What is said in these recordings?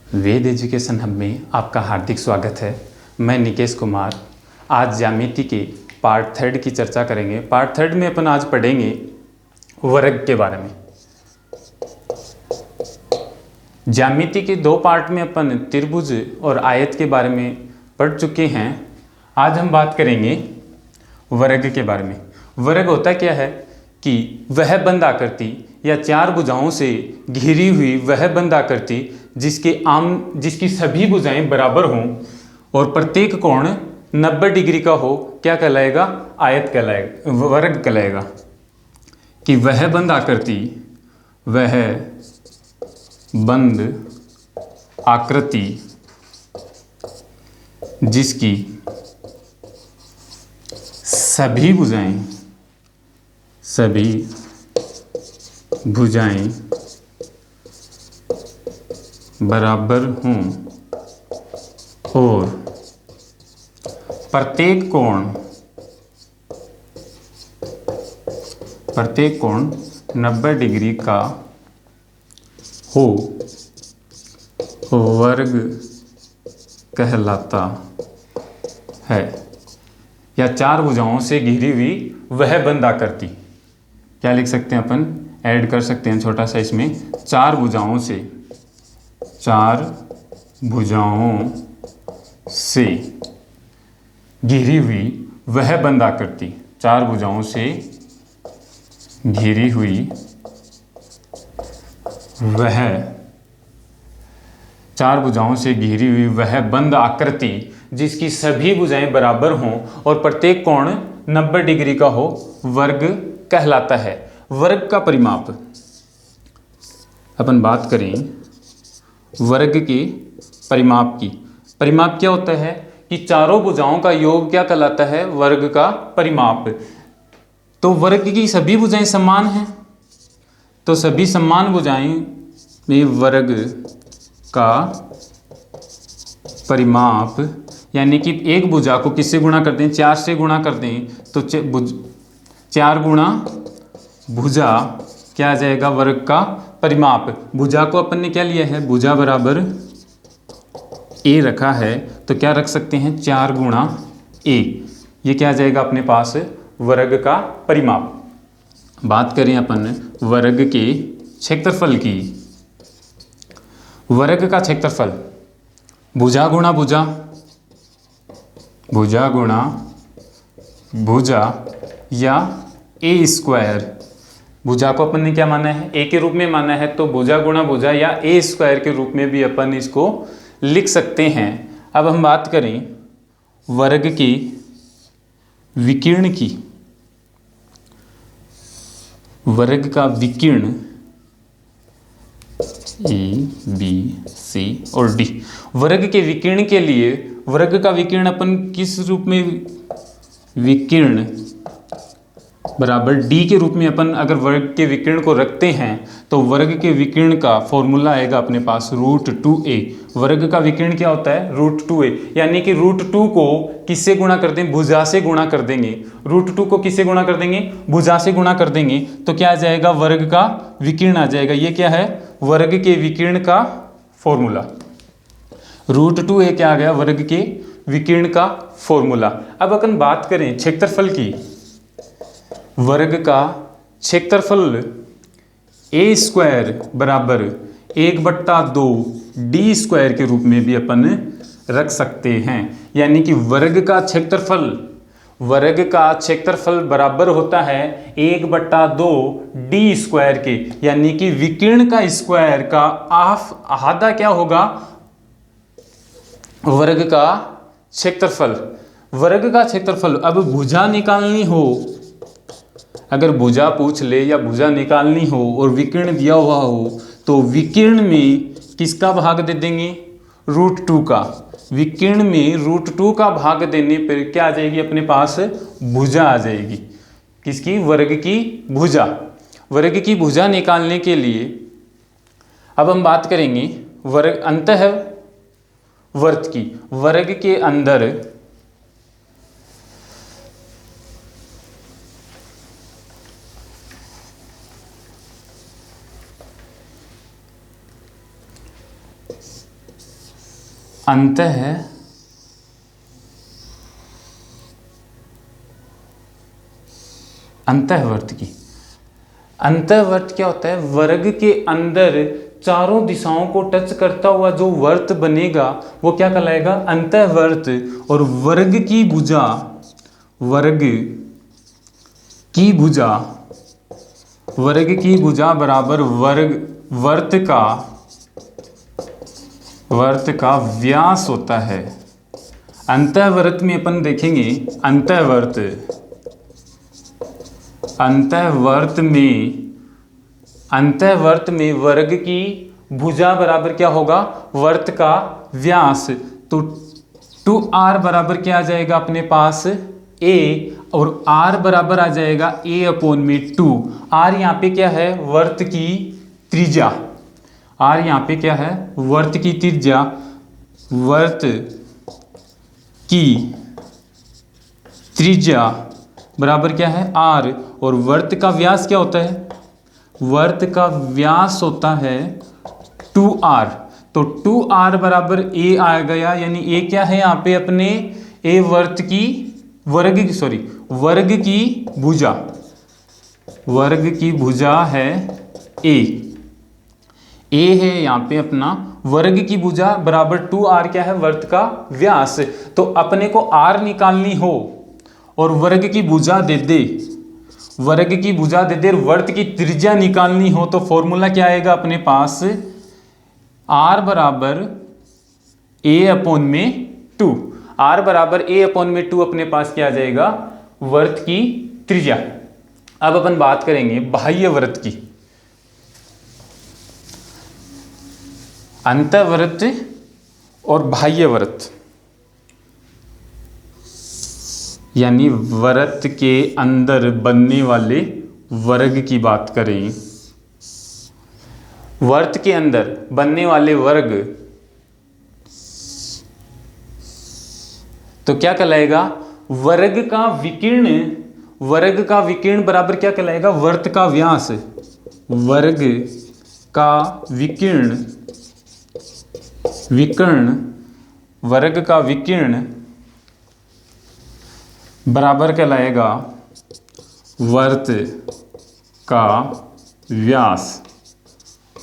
वेद education hub में आपका हार्दिक स्वागत है। मैं निकेश कुमार। आज ज्यामिति के पार्ट 3 की चर्चा करेंगे। पार्ट 3 में अपन आज पढ़ेंगे वर्ग के बारे में। ज्यामिति के 2 पार्ट में अपन त्रिभुज और आयत के बारे में पढ़ चुके हैं। आज हम बात करेंगे वर्ग के बारे में। वर्ग होता क्या है कि वह बंद आकृति या 4 भुजाओं से घिरी हुई वह बंद आकृति जिसकी सभी भुजाएं बराबर हों और प्रत्येक कोण 90 डिग्री का हो, क्या कहलाएगा? आयत कहलाएगा, वर्ग कहलाएगा। कि वह बंद आकृति जिसकी सभी भुजाएं बराबर हों और प्रत्येक कोण 90 डिग्री का हो, वर्ग कहलाता है। या 4 भुजाओं से घिरी हुई वह बंद आकृति, क्या लिख सकते हैं अपन? ऐड कर सकते हैं छोटा सा इसमें। 4 भुजाओं से घिरी हुई वह बंद आकृति, 4 भुजाओं से घिरी हुई वह बंद आकृति जिसकी सभी भुजाएं बराबर हों और प्रत्येक कोण 90 डिग्री का हो, वर्ग कहलाता है। वर्ग का परिमाप अपन बात करें वर्ग के परिमाप की। परिमाप क्या होता है कि चारों भुजाओं का योग क्या कहलाता है? वर्ग का परिमाप। तो वर्ग की सभी भुजाएं समान हैं, तो सभी समान भुजाएं में वर्ग का परिमाप, यानी कि एक भुजा को किससे गुणा कर दें? 4 से गुणा कर दें तो 4 गुणा भुजा क्या आ जाएगा? वर्ग का परिमाप। भुजा को अपन ने क्या लिया है? भुजा बराबर ए रखा है, तो क्या रख सकते हैं? 4 गुणा ए। ये क्या आ जाएगा अपने पास? वर्ग का परिमाप। बात करें अपन वर्ग के क्षेत्रफल की। वर्ग का क्षेत्रफल भुजा गुणा भुजा या ए स्क्वायर। भुजा को अपन ने क्या माना है? ए के रूप में माना है, तो भुजा गुणा भुजा या ए स्क्वायर के रूप में भी अपन इसको लिख सकते हैं। अब हम बात करें वर्ग के विकर्ण की। वर्ग का विकर्ण ए, बी, सी और डी। वर्ग के विकर्ण के लिए वर्ग का विकर्ण अपन किस रूप में? विकर्ण बराबर डी के रूप में अपन अगर वर्ग के विकर्ण को रखते हैं तो वर्ग के विकर्ण का फॉर्मूला आएगा अपने पास √2a। वर्ग का विकर्ण क्या होता है? √2a, यानी कि √2 को किससे गुणा कर दें? भुजा से गुणा कर देंगे। √2 को किससे गुणा कर देंगे? भुजा से गुणा कर देंगे, तो क्या आ जाएगा? वर्ग का विकर्ण आ जाएगा। ये क्या है? वर्ग के विकर्ण का फॉर्मूला। √2a क्या आ गया? वर्ग के विकर्ण का फॉर्मूला। अब अपन बात करें क्षेत्रफल की। वर्ग का क्षेत्रफल ए स्क्वायर बराबर 1/2 डी स्क्वायर के रूप में भी अपन रख सकते हैं। यानी कि वर्ग का क्षेत्रफल बराबर होता है 1/2 डी स्क्वायर के, यानी कि विकर्ण का स्क्वायर का आधा क्या होगा? वर्ग का क्षेत्रफल। वर्ग का क्षेत्रफल। अब भुजा निकालनी हो, अगर भुजा पूछ ले या भुजा निकालनी हो और विकर्ण दिया हुआ हो, तो विकर्ण में किसका भाग दे देंगे? √2 का। विकर्ण में √2 का भाग देने पर क्या आ जाएगी अपने पास? भुजा आ जाएगी। किसकी? वर्ग की भुजा। वर्ग की भुजा निकालने के लिए अब हम बात करेंगे वर्ग अंतःवर्त की। वर्ग के अंदर अंतःवर्त की। अंतःवर्त क्या होता है? वर्ग के अंदर चारों दिशाओं को टच करता हुआ जो वर्त बनेगा वो क्या कहलाएगा? अंतःवर्त। और वर्ग की भुजा बराबर वर्त का व्यास होता है। अंतःवर्त में अपन देखेंगे, अंतःवर्त में वर्ग की भुजा बराबर क्या होगा? वर्त का व्यास। तो 2r बराबर क्या आ जाएगा अपने पास? a, और r बराबर आ जाएगा a/2। r यहाँ पे क्या है? वर्त की त्रिज्या। r यहाँ पे क्या है? वर्त की त्रिज्या। वर्त की त्रिज्या बराबर क्या है? r। और वर्त का व्यास क्या होता है? वर्त का व्यास होता है 2r। तो 2r बराबर a आ गया, यानी a क्या है यहाँ पे अपने? a वर्ग की भुजा है a है यहाँ पे अपना वर्ग की भुजा बराबर 2r क्या है? वर्त का व्यास। तो अपने को r निकालनी हो और वर्ग की भुजा दे दे और वर्त की त्रिज्या निकालनी हो तो फॉर्मूला क्या आएगा अपने पास? r बराबर a/2। r बराबर a/2 अपने पास क्या आ जाएगा? वर्त की त्रिज्या। अब अपन बात करेंगे बाह्य वर्त की। अंतःवर्त और बाह्य वर्त, यानी वर्त के अंदर बनने वाले वर्ग की बात करें। वर्त के अंदर बनने वाले वर्ग तो क्या कहलाएगा? वर्ग का विकीर्ण बराबर क्या कहलाएगा? वर्त का व्यास। वर्ग का विकीर्ण बराबर कहलाएगा वर्त का व्यास।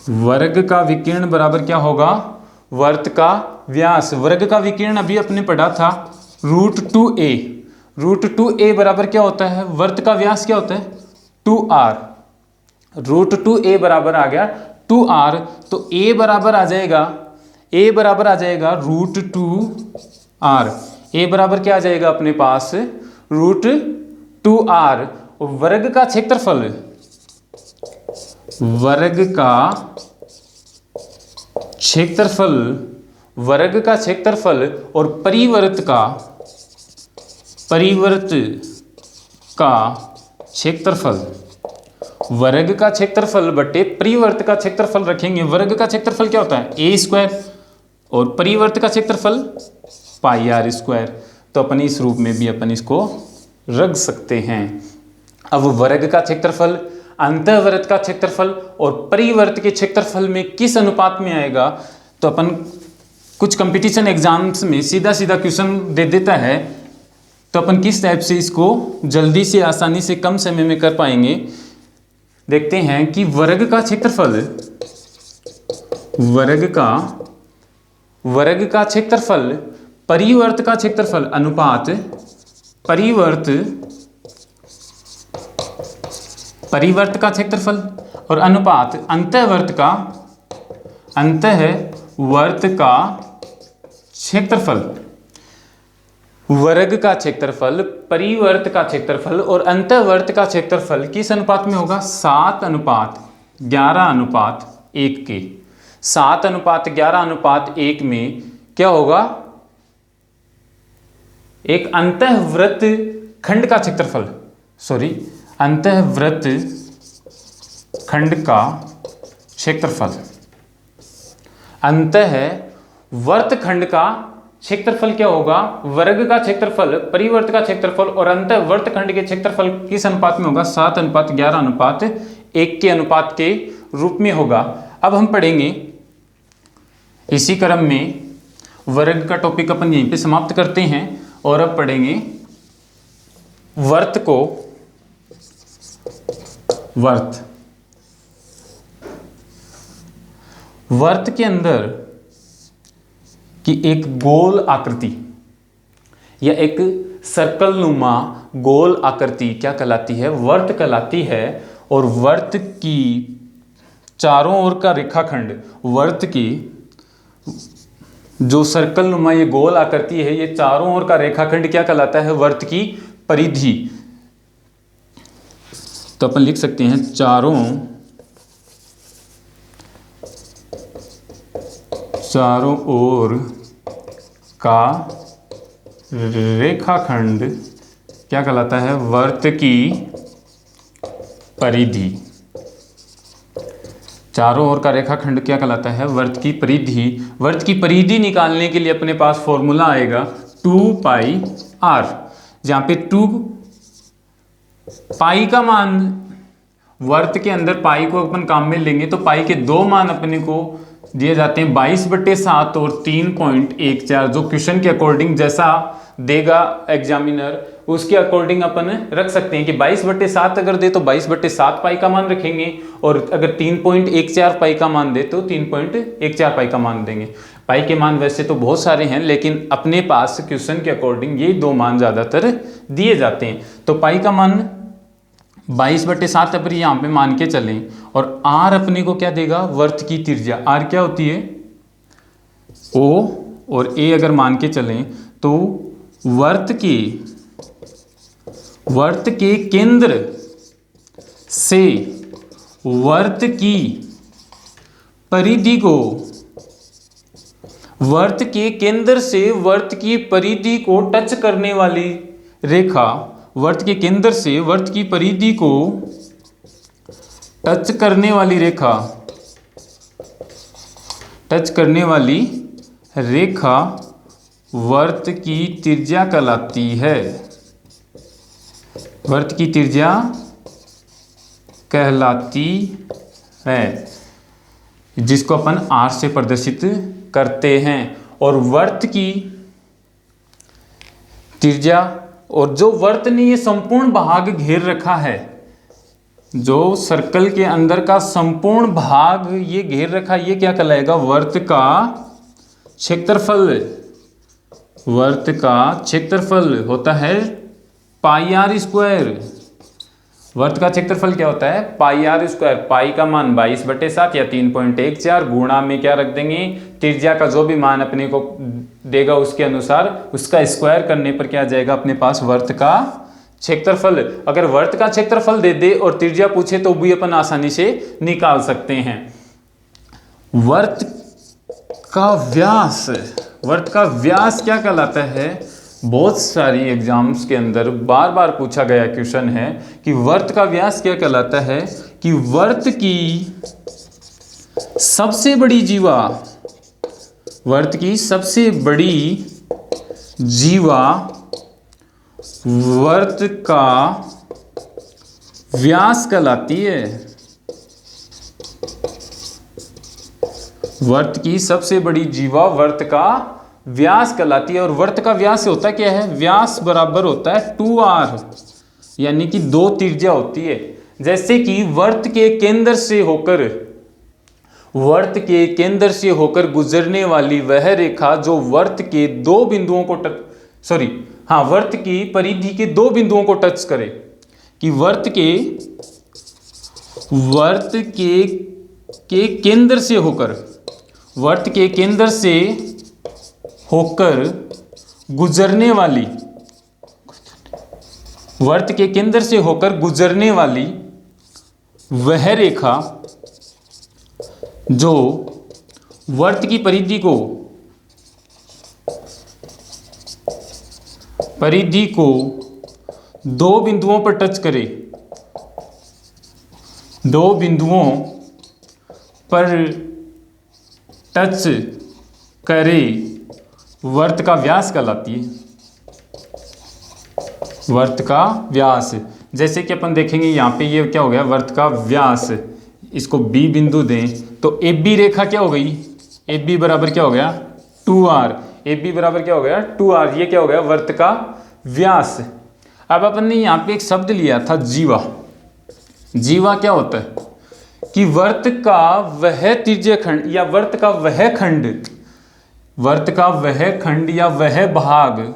वर्ग का विकीर्ण बराबर क्या होगा? वर्त का व्यास। वर्ग का विकीर्ण अभी अपने पढ़ा था √2a। √2a बराबर क्या होता है? वर्त का व्यास क्या होता है? 2r। √2a बराबर आ गया 2r। तो a बराबर आ जाएगा √2r। a बराबर क्या आ जाएगा अपने पास? √2r। वर्ग का क्षेत्रफल और परिवर्त का क्षेत्रफल। वर्ग का क्षेत्रफल बटे परिवर्त का क्षेत्रफल रखेंगे। वर्ग का क्षेत्रफल क्या होता है? a² और परिवर्त का क्षेत्रफल πr²। तो अपन इस रूप में भी अपन इसको रख सकते हैं। अब वर्ग का क्षेत्रफल, अंतःवर्त का क्षेत्रफल और परिवर्त के क्षेत्रफल में किस अनुपात में आएगा? तो अपन कुछ कंपटीशन एग्जाम्स में सीधा क्वेश्चन दे देता है, तो अपन किस टाइप से इसको जल्दी से आसानी से कम समय में कर पाएंगे। देखते हैं कि वर्ग का क्षेत्रफल परिवर्त का क्षेत्रफल अनुपात परिवर्त का क्षेत्रफल और अनुपात अंतःवर्त का क्षेत्रफल। वर्ग का क्षेत्रफल, परिवर्त का क्षेत्रफल और अंतःवर्त का क्षेत्रफल किस अनुपात में होगा? 7:11:1 के। 7:11:1 में क्या होगा? एक अंतःवर्त खंड का क्षेत्रफल, अंतःवर्त खंड का क्षेत्रफल। अंतःवर्त खंड का क्षेत्रफल क्या होगा? वर्ग का क्षेत्रफल, परिवर्त का क्षेत्रफल और अंतःवर्त खंड के क्षेत्रफल किस अनुपात में होगा? 7:11:1 के अनुपात के रूप में होगा। अब हम पढ़ेंगे इसी क्रम में वर्ग का टॉपिक अपन यहीं पे समाप्त करते हैं और अब पढ़ेंगे वर्त को। वर्त के अंदर की एक गोल आकृति या एक सर्कल नुमा गोल आकृति क्या कहलाती है? वर्त कहलाती है। और वर्त की चारों ओर का रेखाखंड, वर्त की जो सर्कल नुमा ये गोल आकृति है, ये चारों ओर का रेखाखंड क्या कहलाता है? वर्त की परिधि। तो अपन लिख सकते हैं चारों ओर का रेखाखंड क्या कहलाता है? वर्त की परिधि। चारों ओर का रेखाखंड क्या कहलाता है? वर्त की परिधि। वर्त की परिधि निकालने के लिए अपने पास फॉर्मूला आएगा 2πr, जहां पे 2 पाई का मान, वर्त के अंदर पाई को अपन काम में लेंगे तो पाई के 2 मान अपने को दिए जाते हैं 22/7 और 3.14, जो क्वेश्चन के अकॉर्डिंग जैसा देगा एग्जामिनर उसके अकॉर्डिंग अपन रख सकते हैं कि 22/7 अगर दे तो 22/7 पाई का मान रखेंगे, और अगर 3.14 पाई का मान दे तो 3.14 पाई का मान देंगे। पाई के मान वैसे तो बहुत सारे हैं, लेकिन अपने पास क्वेश्चन के अकॉर्डिंग ये 2 मान ज़्यादातर दिए जाते हैं। तो पाई का मान 22/7 अपन यहाँ पे मान के चलें, और आर अपने को क्या देगा? वर्त की त्रिज्या। आर क्या होती है? ओ और ए अगर मान के चलें तो वर्त के केंद्र से वर्त की परिधि को, वर्त के केंद्र से वर्त की परिधि को टच करने वाली रेखा, वर्त के केंद्र से वर्त की परिधि को टच करने वाली रेखा, वर्त की त्रिज्या कहलाती है। वर्त की त्रिज्या कहलाती है, जिसको अपन आर से प्रदर्शित करते हैं। और वर्त की त्रिज्या, और जो वर्त ने ये संपूर्ण भाग घेर रखा है, जो सर्कल के अंदर का संपूर्ण भाग ये घेर रखा, ये क्या कहलाएगा? वर्त का क्षेत्रफल। वर्त का क्षेत्रफल होता है πr²। वर्त का क्षेत्रफल क्या होता है? πr²। पाई का मान 22/7 या 3.14, गुणा में क्या रख देंगे? त्रिज्या का जो भी मान अपने को देगा उसके अनुसार उसका स्क्वायर करने पर क्या आ जाएगा अपने पास? वर्त का क्षेत्रफल। अगर वर्त का क्षेत्रफल दे दे और त्रिज्या पूछे तो भी अपन आसानी से निकाल सकते हैं। वर्त का व्यास, वर्त का व्यास क्या कहलाता है? बहुत सारी एग्जाम्स के अंदर बार बार पूछा गया क्वेश्चन है कि वर्त का व्यास क्या कहलाता है? कि वर्त की सबसे बड़ी जीवा, वर्त की सबसे बड़ी जीवा वर्त का व्यास कहलाती है। वर्त की सबसे बड़ी जीवा वर्त का व्यास कहलाती है। और वर्त का व्यास होता क्या है? व्यास बराबर होता है 2r, यानी कि 2 त्रिज्या होती है। जैसे कि वर्त के केंद्र से होकर गुजरने वाली वह रेखा जो वर्त के 2 बिंदुओं को वर्त की परिधि के 2 बिंदुओं को टच करे, कि वर्त के केंद्र से होकर, वर्त के केंद्र से होकर गुजरने वाली, वर्त के केंद्र से होकर गुजरने वाली वह रेखा जो वर्त की परिधि को 2 बिंदुओं पर टच करे, 2 बिंदुओं पर टच करे, वर्त का व्यास कहलाती है। वर्त का व्यास, जैसे कि अपन देखेंगे यहाँ पे ये क्या हो गया? वर्त का व्यास। इसको B बिंदु दें तो AB रेखा क्या हो गई? AB बराबर क्या हो गया? 2r। ए बी बराबर क्या हो गया 2r, ये क्या हो गया वर्त का व्यास। अब अपन ने यहाँ पे एक शब्द लिया था जीवा। जीवा क्या होता है कि वर्त का वह तिर्यक खंड या वर्त का वह खंड, वर्त का वह खंड या वह भाग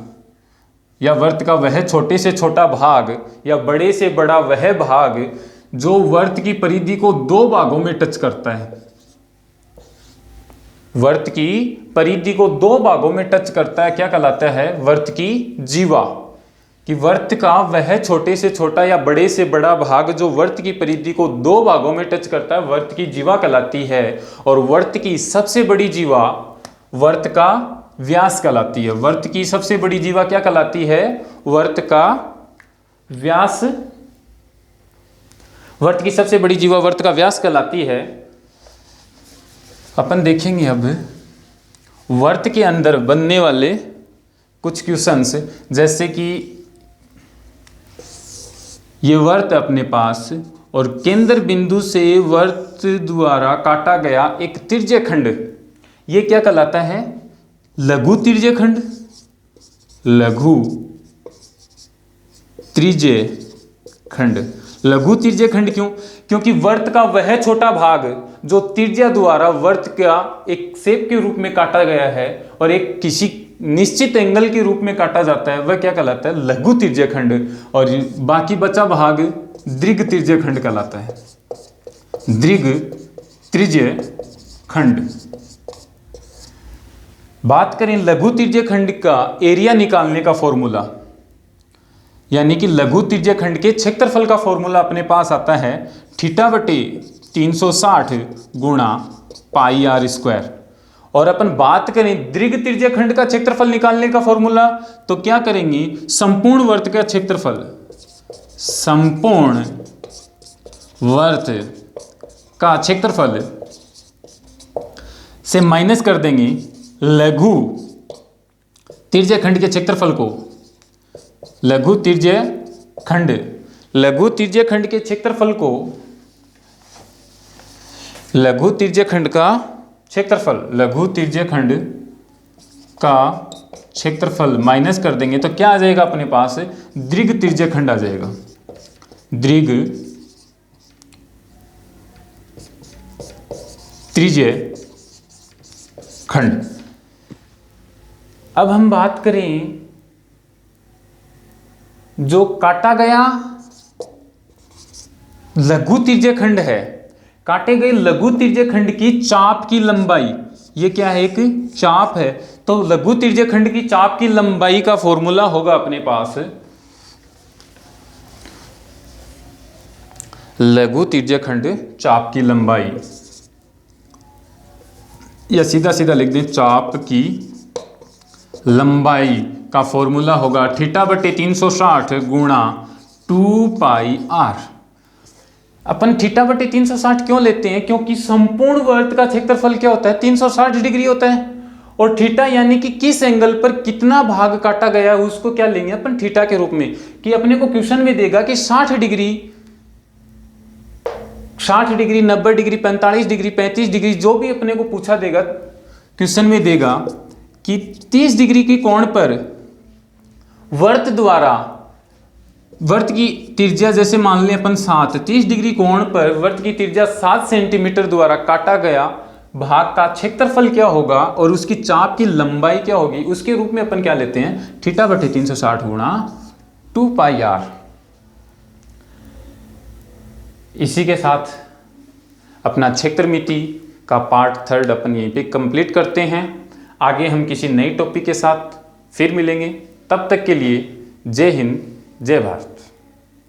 या वर्त का वह छोटे से छोटा भाग या बड़े से बड़ा वह भाग जो वर्त की परिधि को दो भागों में टच करता है। वर्त की परिधि को दो भागों में टच करता है, क्या कहलाता है वर्त की जीवा। कि वर्त का वह छोटे से छोटा या बड़े से बड़ा भाग जो वर्त की परिधि को दो भागों में टच करता है वर्त की जीवा कहलाती है। और वर्त की सबसे बड़ी जीवा वर्त का व्यास कहलाती है। वर्त की सबसे बड़ी जीवा क्या कहलाती है? वर्त का व्यास। वर्त की सबसे बड़ी जीवा वर्त का व्यास कहलाती है। अपन देखेंगे अब वर्त के अंदर बनने वाले कुछ क्वेश्चंस, जैसे कि ये वर्त अपने पास और केंद्र बिंदु से वर्त द्वारा काटा गया एक तिर्यक खंड, ये क्या कहलाता है? लघु तिर्यक खंड। लघु तिर्यक खंड। लघु तिर्यक खंड क्यों? क्योंकि वर्त का वह छोटा भाग जो तिर्यक द्वारा वर्त का एक शेप के रूप में काटा गया है और एक किसी निश्चित एंगल के रूप में काटा जाता है, वह क्या कहलाता है? लघु तिर्यक खंड। और बाकी बचा भाग दीर्घ तिर्यक खंड कहलाता है। दीर्घ तिर्यक खंड। बात करें लघु तिर्यक खंड का एरिया निकालने का फॉर्मूला, यानी कि लघु तिर्यक खंड के क्षेत्रफल का फॉर्मूला अपने पास आता है θ/360 गुणा पाई r स्क्वायर। और अपन बात करें दीर्घ तिर्यक खंड का क्षेत्रफल निकालने का फॉर्मूला, तो क्या करेंगे? संपूर्ण वर्त का क्षेत्रफल, संपूर्ण वर्त का क्षेत्रफल से माइनस कर देंगे लघु तिर्यक खंड के क्षेत्रफल को। लघु तिर्यक खंड, लघु तिर्यक खंड के क्षेत्रफल को, लघु तिर्यक खंड का क्षेत्रफल, लघु तिर्यक खंड का क्षेत्रफल माइनस कर देंगे तो क्या आ जाएगा अपने पास? दीर्घ तिर्यक खंड आ जाएगा। दीर्घ तिर्यक खंड। अब हम बात करें जो काटा गया लघु तिर्यक खंड है, काटे गए लघु तिर्यक खंड की चाप की लंबाई, ये क्या है? एक चाप है। तो लघु तिर्यक खंड की चाप की लंबाई का फॉर्मूला होगा अपने पास, लघु तिर्यक खंड चाप की लंबाई, या सीधा सीधा लिख दें चाप की लंबाई का फॉर्मूला होगा θ/360 गुणा 2 पाई r। अपन θ/360 क्यों लेते हैं? क्योंकि संपूर्ण वर्त का क्षेत्रफल क्या होता है? 360 डिग्री होता है। और थीटा यानी कि किस एंगल पर कितना भाग काटा गया है उसको क्या लेंगे अपन? थीटा के रूप में। कि अपने को क्वेश्चन में देगा कि 60 डिग्री, 90 डिग्री, 45 डिग्री, 35 डिग्री, जो भी अपने को पूछा देगा क्वेश्चन में देगा कि 30 डिग्री के कोण पर वर्त द्वारा, वर्त की त्रिज्या जैसे मान लें अपन 7, 30 डिग्री कोण पर वर्त की त्रिज्या 7 सेंटीमीटर द्वारा काटा गया भाग का क्षेत्रफल क्या होगा और उसकी चाप की लंबाई क्या होगी, उसके रूप में अपन क्या लेते हैं? θ/360 गुणा 2 पाई r। इसी के साथ अपना क्षेत्रमिति का पार्ट 3 अपन यहीं पे कंप्लीट करते हैं। आगे हम किसी नई टॉपिक के साथ फिर मिलेंगे। तब तक के लिए जय हिंद, जय भारत।